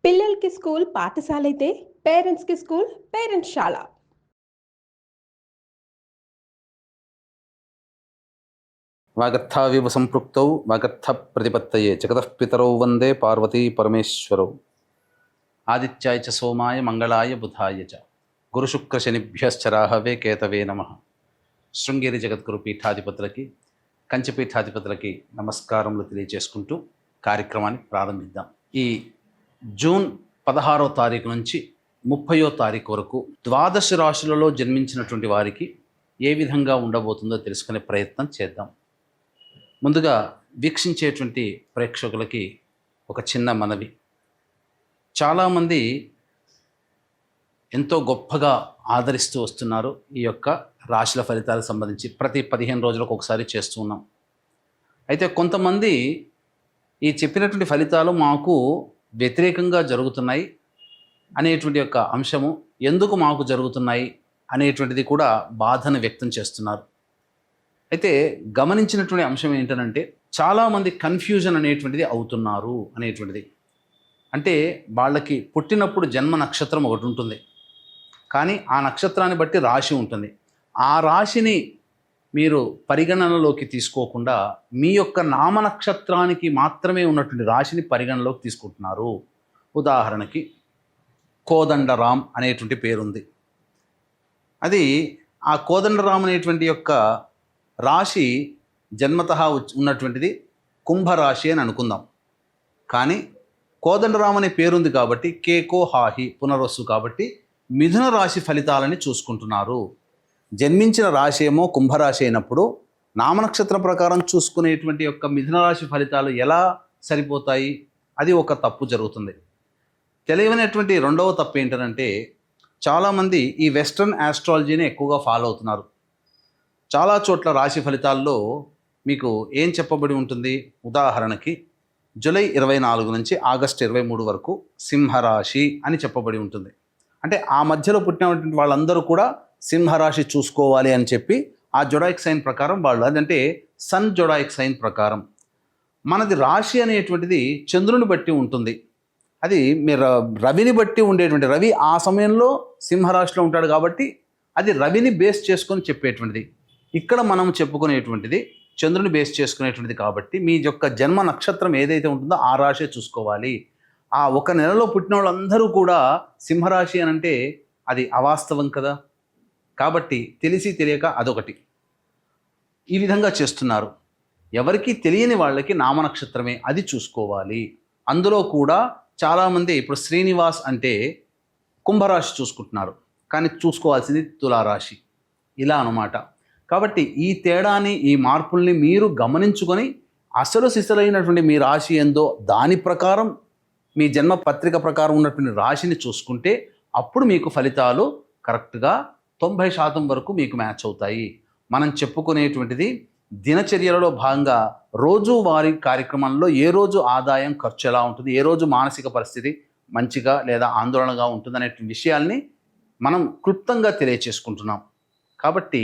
పిల్లలకి స్కూల్ పాఠశాల అయితే పేరెంట్స్కి స్కూల్ పేరెంట్స్శాల. వాగర్థావివ సంపృక్తౌ వాగర్థ ప్రతిపత్తయే జగతః పితరౌ వందే పార్వతీ పరమేశ్వరౌ. ఆదిత్యాయ చ సోమాయ మంగళాయ బుధాయ చ గురుశుక్రశనిభ్యశ్చ రాహవే కేతవే నమః. శృంగేరి జగద్గురు పీఠాధిపతులకి కంచి పీఠాధిపతులకి నమస్కారములు తెలియజేసుకుంటూ కార్యక్రమాన్ని ప్రారంభిద్దాం. ఈ జూన్ 16వ తారీఖు నుంచి 30వ తారీఖు వరకు ద్వాదశ రాశులలో జన్మించినటువంటి వారికి ఏ విధంగా ఉండబోతుందో తెలుసుకునే ప్రయత్నం చేద్దాం. ముందుగా వీక్షించేటువంటి ప్రేక్షకులకి ఒక చిన్న మనవి. చాలామంది ఎంతో గొప్పగా ఆదరిస్తూ వస్తున్నారు ఈ యొక్క రాశుల ఫలితాలకు సంబంధించి. ప్రతి 15 రోజులకు ఒకసారి చేస్తూ ఉన్నాం. అయితే కొంతమంది ఈ చెప్పినటువంటి ఫలితాలు మాకు వ్యతిరేకంగా జరుగుతున్నాయి అనేటువంటి యొక్క అంశము, ఎందుకు మాకు జరుగుతున్నాయి అనేటువంటిది కూడా బాధను వ్యక్తం చేస్తున్నారు. అయితే గమనించినటువంటి అంశం ఏంటంటే చాలామంది కన్ఫ్యూజన్ అనేటువంటిది అవుతున్నారు అనేటువంటిది. అంటే వాళ్ళకి పుట్టినప్పుడు జన్మ నక్షత్రం ఒకటి ఉంటుంది, కానీ ఆ నక్షత్రాన్ని బట్టి రాశి ఉంటుంది. ఆ రాశిని మీరు పరిగణనలోకి తీసుకోకుండా మీ యొక్క నామ నక్షత్రానికి మాత్రమే ఉన్నటువంటి రాశిని పరిగణనలోకి తీసుకుంటున్నారు. ఉదాహరణకి కోదండరాం అనేటువంటి పేరుంది. అది ఆ కోదండరాం అనేటువంటి యొక్క రాశి జన్మతః ఉన్నటువంటిది కుంభరాశి అని అనుకుందాం. కానీ కోదండరాం అనే పేరుంది కాబట్టి కేకో హాహి పునర్వసు కాబట్టి మిథున రాశి ఫలితాలని చూసుకుంటున్నారు. జన్మించిన రాశి ఏమో కుంభరాశి అయినప్పుడు నామనక్షత్ర ప్రకారం చూసుకునేటువంటి యొక్క మిథున రాశి ఫలితాలు ఎలా సరిపోతాయి? అది ఒక తప్పు జరుగుతుంది. తెలియనటువంటి రెండవ తప్పు ఏంటంటే చాలామంది ఈ వెస్ట్రన్ ఆస్ట్రాలజీని ఎక్కువగా ఫాలో అవుతున్నారు. చాలా చోట్ల రాశి ఫలితాల్లో మీకు ఏం చెప్పబడి ఉంటుంది? ఉదాహరణకి జూలై 24 నుంచి ఆగస్టు 23 వరకు సింహరాశి అని చెప్పబడి ఉంటుంది. అంటే ఆ మధ్యలో పుట్టినటువంటి వాళ్ళందరూ కూడా సింహరాశి చూసుకోవాలి అని చెప్పి ఆ జొడాయిక్ సైన్ ప్రకారం వాళ్ళు, అదంటే సన్ జొడాయిక్ సైన్ ప్రకారం. మనది రాశి అనేటువంటిది చంద్రుని బట్టి ఉంటుంది. అది మీరు రవిని బట్టి ఉండేటువంటి, రవి ఆ సమయంలో సింహరాశిలో ఉంటాడు కాబట్టి అది రవిని బేస్ చేసుకొని చెప్పేటువంటిది. ఇక్కడ మనం చెప్పుకునేటువంటిది చంద్రుని బేస్ చేసుకునేటువంటిది కాబట్టి మీ యొక్క జన్మ నక్షత్రం ఏదైతే ఉంటుందో ఆ రాశి చూసుకోవాలి. ఆ ఒక నెలలో పుట్టిన వాళ్ళందరూ కూడా సింహరాశి అని అంటే అది అవాస్తవం కదా. కాబట్టి తెలిసి తెలియక అదొకటి ఈ విధంగా చేస్తున్నారు. ఎవరికి తెలియని వాళ్ళకి నామనక్షత్రమే అది చూసుకోవాలి. అందులో కూడా చాలామంది ఇప్పుడు శ్రీనివాస్ అంటే కుంభరాశి చూసుకుంటున్నారు, కానీ చూసుకోవాల్సింది తులారాశి, ఇలా అన్నమాట. కాబట్టి ఈ తేడాని, ఈ మార్పుల్ని మీరు గమనించుకొని అసలు సిసలైనటువంటి మీ రాశి ఏందో దాని ప్రకారం మీ జన్మ పత్రిక ప్రకారం ఉన్నటువంటి రాశిని చూసుకుంటే అప్పుడు మీకు ఫలితాలు కరెక్ట్గా 90% వరకు మీకు మ్యాచ్ అవుతాయి. మనం చెప్పుకునేటువంటిది దినచర్యలలో భాగంగా రోజువారీ కార్యక్రమంలో ఏ రోజు ఆదాయం ఖర్చు ఎలా ఉంటుంది, ఏ రోజు మానసిక పరిస్థితి మంచిగా లేదా ఆందోళనగా ఉంటుంది అనే విషయాల్ని మనం క్లుప్తంగా తెలియచేసుకుంటున్నాం. కాబట్టి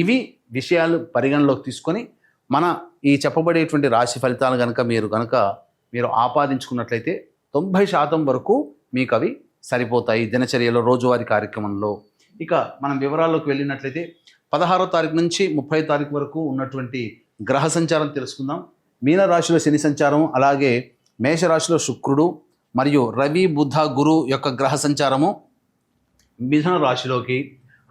ఇవి విషయాలు పరిగణలోకి తీసుకొని మన ఈ చెప్పబడేటువంటి రాశి ఫలితాలు మీరు ఆపాదించుకున్నట్లయితే 90% వరకు మీకు అవి సరిపోతాయి దినచర్యలో రోజువారీ కార్యక్రమంలో. ఇక మనం వివరాల్లోకి వెళ్ళినట్లయితే 16వ తారీఖు నుంచి 30వ తారీఖు వరకు ఉన్నటువంటి గ్రహ సంచారం తెలుసుకుందాం. మీనరాశిలో శని సంచారం, అలాగే మేషరాశిలో శుక్రుడు మరియు రవి బుధ గురు యొక్క గ్రహ సంచారము మిథున రాశిలోకి,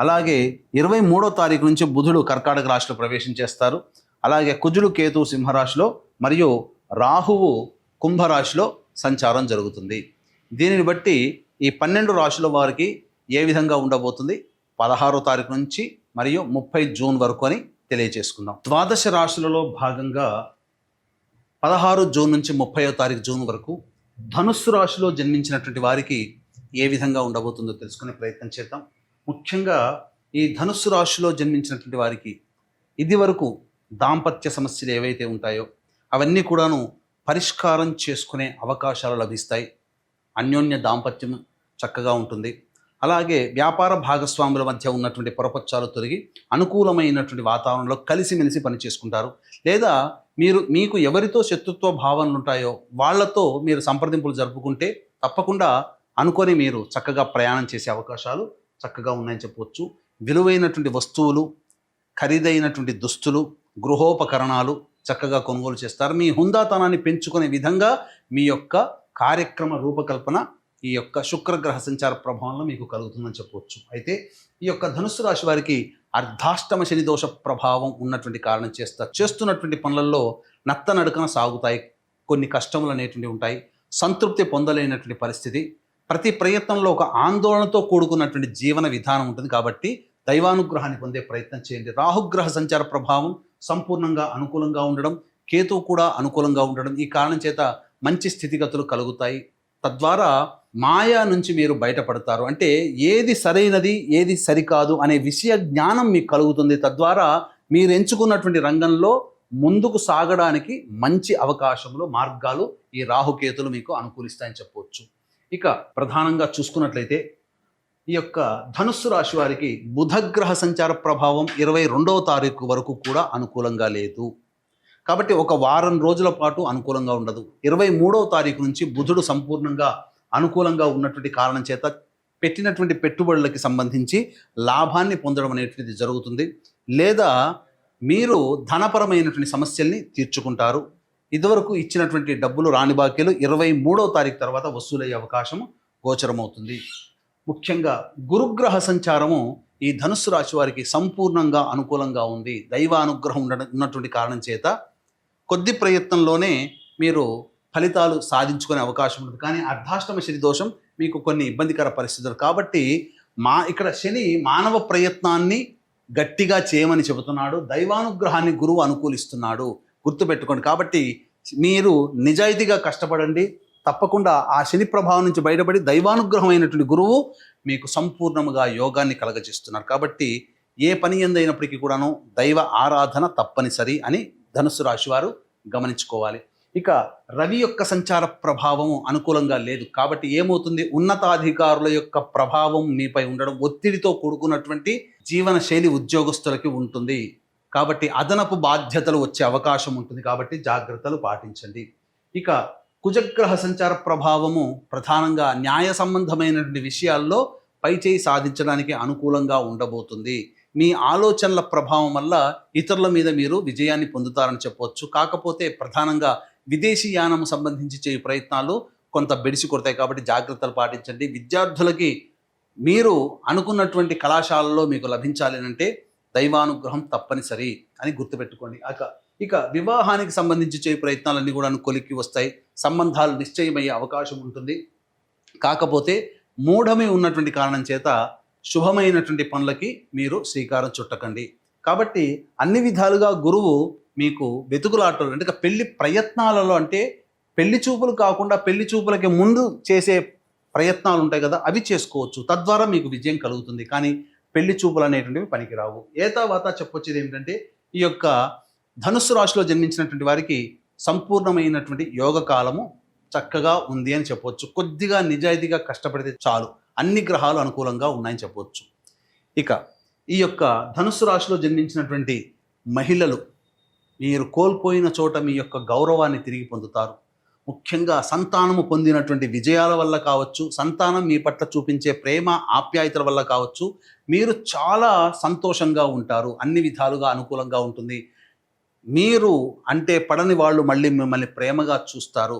అలాగే 23వ తారీఖు నుంచి బుధుడు కర్కాటక రాశిలో ప్రవేశం చేస్తారు. అలాగే కుజుడు కేతు సింహరాశిలో మరియు రాహువు కుంభరాశిలో సంచారం జరుగుతుంది. దీనిని బట్టి ఈ 12 రాశుల వారికి ఏ విధంగా ఉండబోతుంది 16వ తారీఖు నుంచి మరియు 30 జూన్ వరకు అని తెలియజేసుకుందాం. ద్వాదశ రాశులలో భాగంగా 16 జూన్ నుంచి 30వ తారీఖు జూన్ వరకు ధనుస్సు రాశిలో జన్మించినటువంటి వారికి ఏ విధంగా ఉండబోతుందో తెలుసుకునే ప్రయత్నం చేద్దాం. ముఖ్యంగా ఈ ధనుస్సు రాశిలో జన్మించినటువంటి వారికి ఇది వరకు దాంపత్య సమస్యలు ఏవైతే ఉంటాయో అవన్నీ కూడాను పరిష్కారం చేసుకునే అవకాశాలు లభిస్తాయి. అన్యోన్య దాంపత్యం చక్కగా ఉంటుంది. అలాగే వ్యాపార భాగస్వాముల మధ్య ఉన్నటువంటి పొరపచ్చాలు తొలగి అనుకూలమైనటువంటి వాతావరణంలో కలిసిమెలిసి పని చేసుకుంటారు. లేదా మీకు ఎవరితో శత్రుత్వ భావనలు ఉంటాయో వాళ్ళతో మీరు సంప్రదింపులు జరుపుకుంటే తప్పకుండా అనుకొని మీరు చక్కగా ప్రయాణం చేసే అవకాశాలు చక్కగా ఉన్నాయని చెప్పవచ్చు. విలువైనటువంటి వస్తువులు, ఖరీదైనటువంటి దుస్తులు, గృహోపకరణాలు చక్కగా కొనుగోలు చేస్తారు. మీ హుందాతనాన్ని పెంచుకునే విధంగా మీ యొక్క కార్యక్రమ రూపకల్పన ఈ యొక్క శుక్రగ్రహ సంచార ప్రభావంలో మీకు కలుగుతుందని చెప్పవచ్చు. అయితే ఈ యొక్క ధనుస్సు రాశి వారికి అర్ధాష్టమ శని దోష ప్రభావం ఉన్నటువంటి కారణం చేస్తున్నటువంటి పనులలో నత్తనడకన సాగుతాయి. కొన్ని కష్టములు అనేటువంటివి ఉంటాయి. సంతృప్తి పొందలేనటువంటి పరిస్థితి, ప్రతి ప్రయత్నంలో ఒక ఆందోళనతో కూడుకున్నటువంటి జీవన విధానం ఉంటుంది. కాబట్టి దైవానుగ్రహాన్ని పొందే ప్రయత్నం చేయండి. రాహుగ్రహ సంచార ప్రభావం సంపూర్ణంగా అనుకూలంగా ఉండడం, కేతువు కూడా అనుకూలంగా ఉండడం, ఈ కారణం చేత మంచి స్థితిగతులు కలుగుతాయి. తద్వారా మాయా నుంచి మీరు బయటపడతారు. అంటే ఏది సరైనది ఏది సరికాదు అనే విషయ జ్ఞానం మీకు కలుగుతుంది. తద్వారా మీరు ఎంచుకున్నటువంటి రంగంలో ముందుకు సాగడానికి మంచి అవకాశములు, మార్గాలు ఈ రాహుకేతులు మీకు అనుకూలిస్తాయని చెప్పవచ్చు. ఇక ప్రధానంగా చూసుకున్నట్లయితే ఈ యొక్క ధనుస్సు రాశి వారికి బుధగ్రహ సంచార ప్రభావం 22వ తారీఖు వరకు కూడా అనుకూలంగా లేదు. కాబట్టి ఒక వారం రోజుల పాటు అనుకూలంగా ఉండదు. 23వ తారీఖు నుంచి బుధుడు సంపూర్ణంగా అనుకూలంగా ఉన్నటువంటి కారణం చేత పెట్టినటువంటి పెట్టుబడులకి సంబంధించి లాభాన్ని పొందడం అనేటువంటిది జరుగుతుంది. లేదా మీరు ధనపరమైనటువంటి సమస్యల్ని తీర్చుకుంటారు. ఇదివరకు ఇచ్చినటువంటి డబ్బులు రాని బాకీలు 23వ తారీఖు తర్వాత వసూలయ్యే అవకాశం గోచరమవుతుంది. ముఖ్యంగా గురుగ్రహ సంచారము ఈ ధనుస్సు రాశి వారికి సంపూర్ణంగా అనుకూలంగా ఉంది. దైవానుగ్రహం ఉన్నటువంటి కారణం చేత కొద్ది ప్రయత్నంలోనే మీరు ఫలితాలు సాధించుకునే అవకాశం ఉంటుంది. కానీ అర్ధాష్టమ శని దోషం మీకు కొన్ని ఇబ్బందికర పరిస్థితులు. కాబట్టి ఇక్కడ శని మానవ ప్రయత్నాన్ని గట్టిగా చేయమని చెబుతున్నాడు. దైవానుగ్రహాన్ని గురువు అనుకూలిస్తున్నాడు, గుర్తుపెట్టుకోండి. కాబట్టి మీరు నిజాయితీగా కష్టపడండి. తప్పకుండా ఆ శని ప్రభావం నుంచి బయటపడి దైవానుగ్రహమైనటువంటి గురువు మీకు సంపూర్ణముగా యోగాన్ని కలగజేస్తున్నారు. కాబట్టి ఏ పని ఎందైనప్పటికీ కూడాను దైవ ఆరాధన తప్పనిసరి అని ధనుస్సు రాశి వారు గమనించుకోవాలి. ఇక రవి యొక్క సంచార ప్రభావం అనుకూలంగా లేదు. కాబట్టి ఏమవుతుంది, ఉన్నతాధికారుల యొక్క ప్రభావం మీపై ఉండడం, ఒత్తిడితో కూడుకున్నటువంటి జీవన శైలి ఉద్యోగస్తులకి ఉంటుంది. కాబట్టి అదనపు బాధ్యతలు వచ్చే అవకాశం ఉంటుంది. కాబట్టి జాగ్రత్తలు పాటించండి. ఇక కుజగ్రహ సంచార ప్రభావము ప్రధానంగా న్యాయ సంబంధమైనటువంటి విషయాల్లో పైచేయి సాధించడానికి అనుకూలంగా ఉండబోతుంది. మీ ఆలోచనల ప్రభావం వల్ల ఇతరుల మీద మీరు విజయాన్ని పొందుతారని చెప్పవచ్చు. కాకపోతే ప్రధానంగా విదేశీ యానం సంబంధించి చేయు ప్రయత్నాలు కొంత బెడిసి కొడతాయి. కాబట్టి జాగ్రత్తలు పాటించండి. విద్యార్థులకి మీరు అనుకున్నటువంటి కళాశాలలో మీకు లభించాలి అంటే దైవానుగ్రహం తప్పనిసరి అని గుర్తుపెట్టుకోండి. ఇక వివాహానికి సంబంధించి చేయు ప్రయత్నాలన్నీ కూడా కొలిక్కి వస్తాయి. సంబంధాలు నిశ్చయమయ్యే అవకాశం ఉంటుంది. కాకపోతే మూఢమి ఉన్నటువంటి కారణం చేత శుభమైనటువంటి పనులకి మీరు శ్రీకారం చుట్టకండి. కాబట్టి అన్ని విధాలుగా గురువు మీకు వెతుకులాటలు అంటే పెళ్లి ప్రయత్నాలలో, అంటే పెళ్లి చూపులు కాకుండా పెళ్లి చూపులకి ముందు చేసే ప్రయత్నాలు ఉంటాయి కదా, అవి చేసుకోవచ్చు. తద్వారా మీకు విజయం కలుగుతుంది. కానీ పెళ్లి చూపులు అనేటువంటివి పనికిరావు. ఏతావాత చెప్పొచ్చేది ఏమిటంటే ఈ యొక్క ధనుస్సు రాశిలో జన్మించినటువంటి వారికి సంపూర్ణమైనటువంటి యోగ కాలము చక్కగా ఉంది అని చెప్పవచ్చు. కొద్దిగా నిజాయితీగా కష్టపడితే చాలు, అన్ని గ్రహాలు అనుకూలంగా ఉన్నాయని చెప్పవచ్చు. ఇక ఈ యొక్క ధనుస్సు రాశిలో జన్మించినటువంటి మహిళలు మీరు కోల్పోయిన చోట మీ యొక్క గౌరవాన్ని తిరిగి పొందుతారు. ముఖ్యంగా సంతానము పొందినటువంటి విజయాల వల్ల కావచ్చు, సంతానం మీ పట్ల చూపించే ప్రేమ ఆప్యాయతల వల్ల కావచ్చు, మీరు చాలా సంతోషంగా ఉంటారు. అన్ని విధాలుగా అనుకూలంగా ఉంటుంది. మీరు అంటే పడని వాళ్ళు మళ్ళీ మిమ్మల్ని ప్రేమగా చూస్తారు,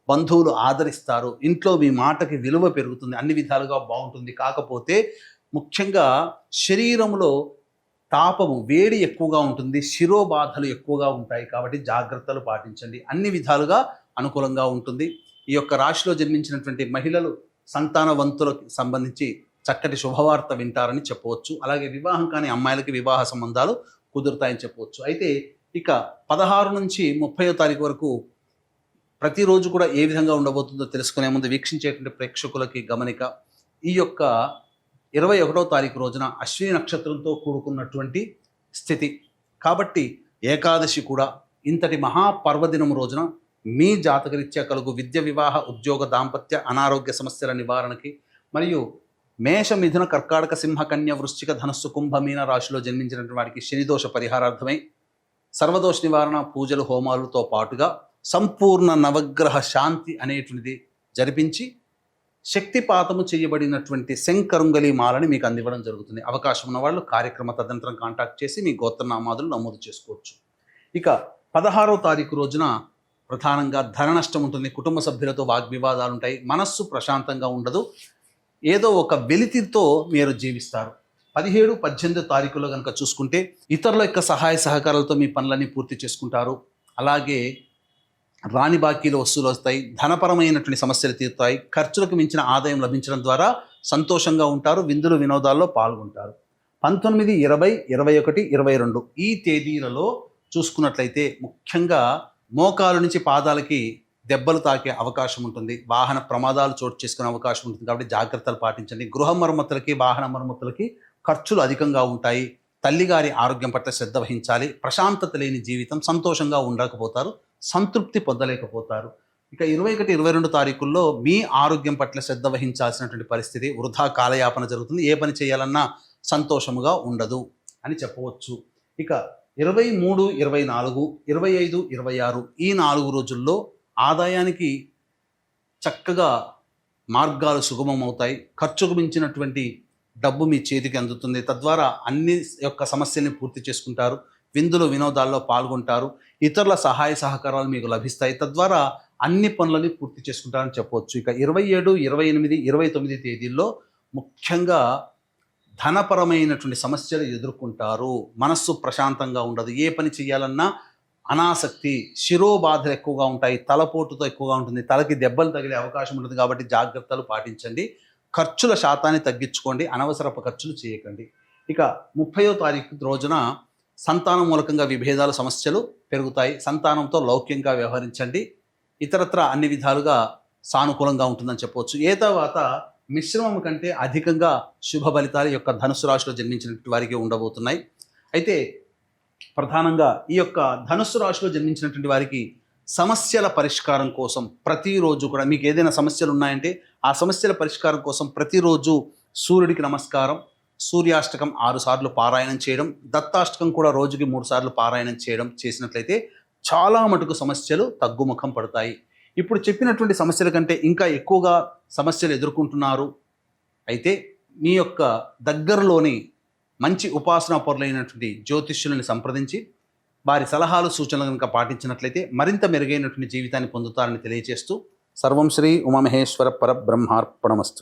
బంధువులు ఆదరిస్తారు, ఇంట్లో మీ మాటకి విలువ పెరుగుతుంది, అన్ని విధాలుగా బాగుంటుంది. కాకపోతే ముఖ్యంగా శరీరంలో తాపము, వేడి ఎక్కువగా ఉంటుంది, శిరోబాధలు ఎక్కువగా ఉంటాయి. కాబట్టి జాగ్రత్తలు పాటించండి. అన్ని విధాలుగా అనుకూలంగా ఉంటుంది. ఈ యొక్క రాశిలో జన్మించినటువంటి మహిళలు సంతానవంతులకు సంబంధించి చక్కటి శుభవార్త వింటారని చెప్పవచ్చు. అలాగే వివాహం కాని అమ్మాయిలకి వివాహ సంబంధాలు కుదురుతాయని చెప్పవచ్చు. అయితే ఇక 16 నుంచి 30వ తారీఖు వరకు ప్రతిరోజు కూడా ఏ విధంగా ఉండబోతుందో తెలుసుకునే ముందు వీక్షించేటువంటి ప్రేక్షకులకి గమనిక. ఈ యొక్క 21వ తారీఖు రోజున అశ్విని నక్షత్రంతో కూడుకున్నటువంటి స్థితి. కాబట్టి ఏకాదశి కూడా ఇంతటి మహాపర్వదినం రోజున మీ జాతకరీత్యా కలుగు విద్య, వివాహ, ఉద్యోగ, దాంపత్య, అనారోగ్య సమస్యల నివారణకి మరియు మేష, మిథున, కర్కాటక, సింహ, కన్య, వృశ్చిక, ధనస్సు, కుంభ, మీన రాశిలో జన్మించినటువంటి వారికి శనిదోష పరిహారార్థమై సర్వదోష నివారణ పూజలు, హోమాలతో పాటుగా సంపూర్ణ నవగ్రహ శాంతి అనేటువంటిది జరిపించి శక్తిపాతము చేయబడినటువంటి శంకరుంగలి మాలని మీకు అందివ్వడం జరుగుతుంది. అవకాశం ఉన్న వాళ్ళు కార్యక్రమ తదనంతరం కాంటాక్ట్ చేసి మీ గోత్రనామాదులు నమోదు చేసుకోవచ్చు. ఇక 16వ తారీఖు రోజున ప్రధానంగా ధన నష్టం ఉంటుంది. కుటుంబ సభ్యులతో వాగ్వివాదాలు ఉంటాయి. మనస్సు ప్రశాంతంగా ఉండదు. ఏదో ఒక వెలితితో మీరు జీవిస్తారు. 17, 18 తారీఖులో కనుక చూసుకుంటే ఇతరుల యొక్క సహాయ సహకారాలతో మీ పనులన్నీ పూర్తి చేసుకుంటారు. అలాగే రాని బాకీలు వసూలు వస్తాయి. ధనపరమైనటువంటి సమస్యలు తీరుతాయి. ఖర్చులకు మించిన ఆదాయం లభించడం ద్వారా సంతోషంగా ఉంటారు. విందులు వినోదాల్లో పాల్గొంటారు. 19, 20, 21, 22 ఈ తేదీలలో చూసుకున్నట్లయితే ముఖ్యంగా మోకాలు నుంచి పాదాలకి దెబ్బలు తాకే అవకాశం ఉంటుంది. వాహన ప్రమాదాలు చోటు చేసుకునే అవకాశం ఉంటుంది. కాబట్టి జాగ్రత్తలు పాటించండి. గృహ మరమ్మతులకి, వాహన మరమ్మతులకి ఖర్చులు అధికంగా ఉంటాయి. తల్లిగారి ఆరోగ్యం పట్ల శ్రద్ధ వహించాలి. ప్రశాంతత లేని జీవితం, సంతోషంగా ఉండకపోతారు, సంతృప్తి పొందలేకపోతారు. ఇక 21, 22 తారీఖుల్లో మీ ఆరోగ్యం పట్ల శ్రద్ధ వహించాల్సినటువంటి పరిస్థితి. వృధా కాలయాపన జరుగుతుంది. ఏ పని చేయాలన్నా సంతోషముగా ఉండదు అని చెప్పవచ్చు. ఇక 23, 24, 25, 26 ఈ 4 రోజుల్లో ఆదాయానికి చక్కగా మార్గాలు సుగమం అవుతాయి. ఖర్చుకు మించినటువంటి డబ్బు మీ చేతికి అందుతుంది. తద్వారా అన్ని యొక్క సమస్యల్ని పూర్తి చేసుకుంటారు. విందులు వినోదాల్లో పాల్గొంటారు. ఇతరుల సహాయ సహకారాలు మీకు లభిస్తాయి. తద్వారా అన్ని పనులని పూర్తి చేసుకుంటారని చెప్పవచ్చు. ఇక 27, 28, 29 తేదీల్లో ముఖ్యంగా ధనపరమైనటువంటి సమస్యలు ఎదుర్కొంటారు. మనస్సు ప్రశాంతంగా ఉండదు. ఏ పని చేయాలన్నా అనాసక్తి, శిరోబాధలు ఎక్కువగా ఉంటాయి. తలపోటుతో ఎక్కువగా ఉంటుంది. తలకి దెబ్బలు తగిలే అవకాశం ఉంటుంది. కాబట్టి జాగ్రత్తలు పాటించండి. ఖర్చుల శాతాన్ని తగ్గించుకోండి. అనవసరపు ఖర్చులు చేయకండి. ఇక 30వ తారీఖు రోజున సంతానం మూలకంగా విభేదాల సమస్యలు పెరుగుతాయి. సంతానంతో లౌక్యంగా వ్యవహరించండి. ఇతరత్ర అన్ని విధాలుగా సానుకూలంగా ఉంటుందని చెప్పవచ్చు. తర్వాత మిశ్రమం కంటే అధికంగా శుభ ఫలితాలు యొక్క ధనుస్సు రాశిలో జన్మించినటువంటి వారికి ఉండబోతున్నాయి. అయితే ప్రధానంగా ఈ యొక్క ధనుస్సు రాశిలో జన్మించినటువంటి వారికి సమస్యల పరిష్కారం కోసం ప్రతిరోజు కూడా మీకు ఏదైనా సమస్యలు ఉన్నాయంటే ఆ సమస్యల పరిష్కారం కోసం ప్రతిరోజు సూర్యుడికి నమస్కారం, సూర్యాష్టకం 6 సార్లు పారాయణం చేయడం, దత్తాష్టకం కూడా రోజుకి 3 సార్లు పారాయణం చేయడం చేసినట్లయితే చాలా మటుకు సమస్యలు తగ్గుముఖం పడతాయి. ఇప్పుడు చెప్పినటువంటి సమస్యల కంటే ఇంకా ఎక్కువగా సమస్యలు ఎదుర్కొంటున్నారు అయితే మీ యొక్క దగ్గరలోని మంచి ఉపాసనా పరులైనటువంటి జ్యోతిష్యులను సంప్రదించి వారి సలహాలు సూచనలు కనుక పాటించినట్లయితే మరింత మెరుగైనటువంటి జీవితాన్ని పొందుతారని తెలియజేస్తూ సర్వం శ్రీ ఉమామహేశ్వర పరబ్రహ్మార్పణమస్తు.